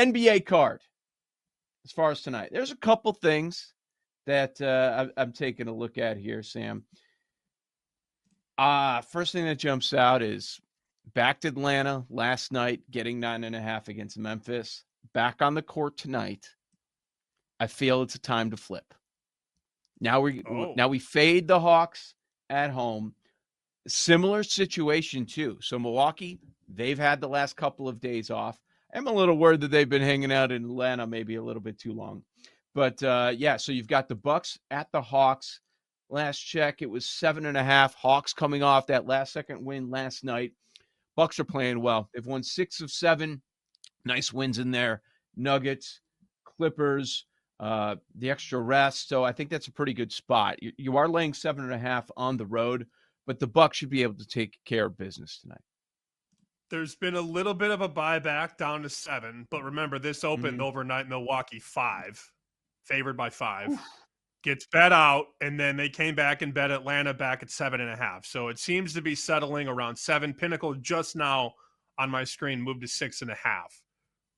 NBA card as far as tonight. There's a couple things that I'm taking a look at here, Sam. First thing that jumps out is back to Atlanta last night, getting 9.5 against Memphis. Back on the court tonight. I feel it's a time to flip. Now we fade the Hawks at home. Similar situation too. So Milwaukee, they've had the last couple of days off. I'm a little worried that they've been hanging out in Atlanta maybe a little bit too long. But yeah, so you've got the Bucks at the Hawks. Last check, it was 7.5. Hawks coming off that last second win last night. Bucks are playing well. They've won 6 of 7. Nice wins in there. Nuggets, Clippers, the extra rest. So I think that's a pretty good spot. You are laying 7.5 on the road, but the Bucks should be able to take care of business tonight. There's been a little bit of a buyback down to 7, but remember, this opened overnight Milwaukee 5, favored by 5. Oof. Gets bet out, and then they came back and bet Atlanta back at 7.5. So it seems to be settling around 7. Pinnacle just now on my screen moved to 6.5.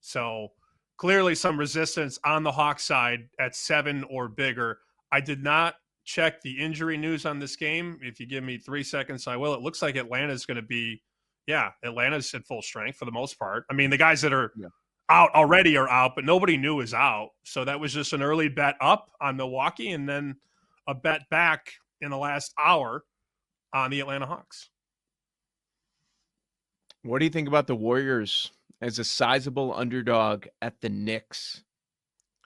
So clearly some resistance on the Hawks side at 7 or bigger. I did not check the injury news on this game. If you give me 3 seconds, I will. It looks like Atlanta's going to be, Atlanta's at full strength for the most part. I mean, the guys that are out already are out, but nobody new is out. So that was just an early bet up on Milwaukee and then a bet back in the last hour on the Atlanta Hawks. What do you think about the Warriors as a sizable underdog at the Knicks?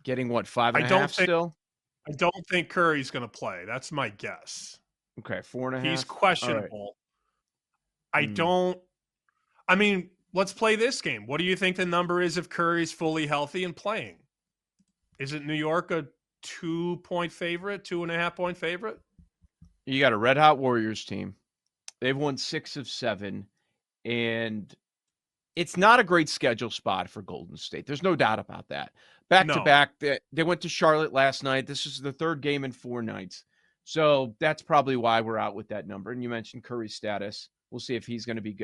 Getting what, 5.5 still? I don't think Curry's going to play. That's my guess. Okay, 4.5. He's questionable. Right. Let's play this game. What do you think the number is if Curry's fully healthy and playing? Isn't New York a 2-point favorite, 2.5-point favorite? You got a red-hot Warriors team. They've won 6 of 7, and it's not a great schedule spot for Golden State. There's no doubt about that. Back-to-back, they went to Charlotte last night. This is the third game in 4 nights. So that's probably why we're out with that number. And you mentioned Curry's status. We'll see if he's going to be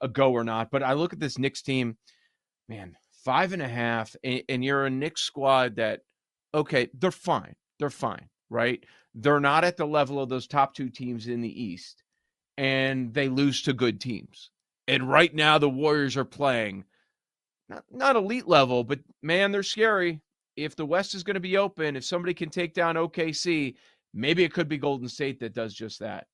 a go or not. But I look at this Knicks team, man, 5.5, and you're a Knicks squad that, okay, they're fine. They're fine, right? They're not at the level of those top 2 teams in the East, and they lose to good teams. And right now the Warriors are playing not elite level, but man, they're scary. If the West is going to be open, if somebody can take down OKC, maybe it could be Golden State that does just that.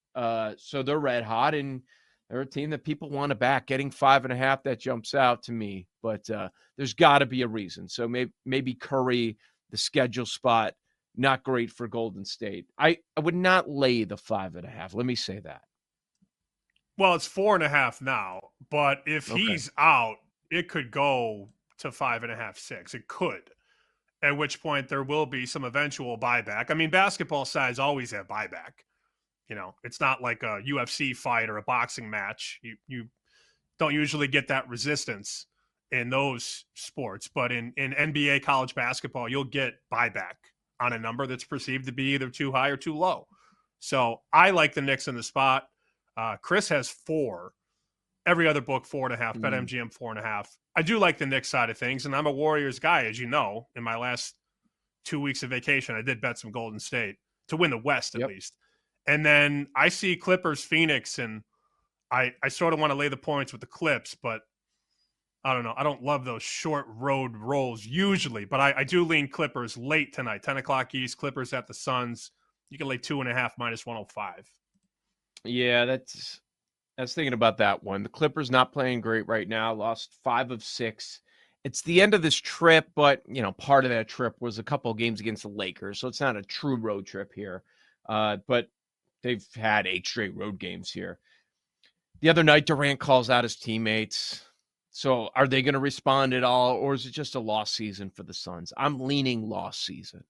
So they're red hot, and they're a team that people want to back. Getting 5.5, that jumps out to me, but there's got to be a reason. So maybe Curry, the schedule spot, not great for Golden State. I would not lay the 5.5. Let me say that. Well, it's 4.5 now, but if he's out, it could go to 5.5, 6. It could, at which point there will be some eventual buyback. I mean, basketball sides always have buyback. You know, it's not like a UFC fight or a boxing match. You don't usually get that resistance in those sports, but in NBA college basketball, you'll get buyback on a number that's perceived to be either too high or too low. So I like the Knicks in the spot. Chris has 4. Every other book, 4.5. BetMGM 4.5. I do like the Knicks side of things, and I'm a Warriors guy, as you know. In my last 2 weeks of vacation, I did bet some Golden State to win the West at least. And then I see Clippers, Phoenix, and I sort of want to lay the points with the Clips, but I don't know. I don't love those short road rolls usually, but I do lean Clippers late tonight, 10 o'clock East, Clippers at the Suns. You can lay 2.5 minus 105. Yeah, I was thinking about that one. The Clippers not playing great right now, lost 5 of 6. It's the end of this trip, but, part of that trip was a couple of games against the Lakers, so it's not a true road trip here. But they've had 8 straight road games here. The other night, Durant calls out his teammates. So are they going to respond at all, or is it just a lost season for the Suns? I'm leaning lost season.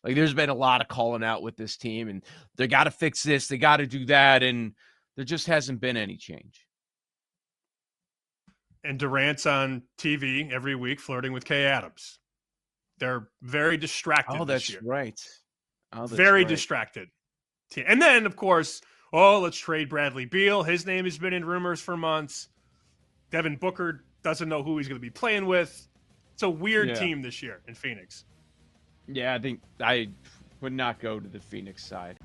Like, there's been a lot of calling out with this team, and they got to fix this, they got to do that, and there just hasn't been any change. And Durant's on TV every week flirting with Kay Adams. They're very distracted this year. Right. That's very distracted. And then, of course, let's trade Bradley Beal. His name has been in rumors for months. Devin Booker doesn't know who he's going to be playing with. It's a weird team this year in Phoenix. Yeah, I think I would not go to the Phoenix side.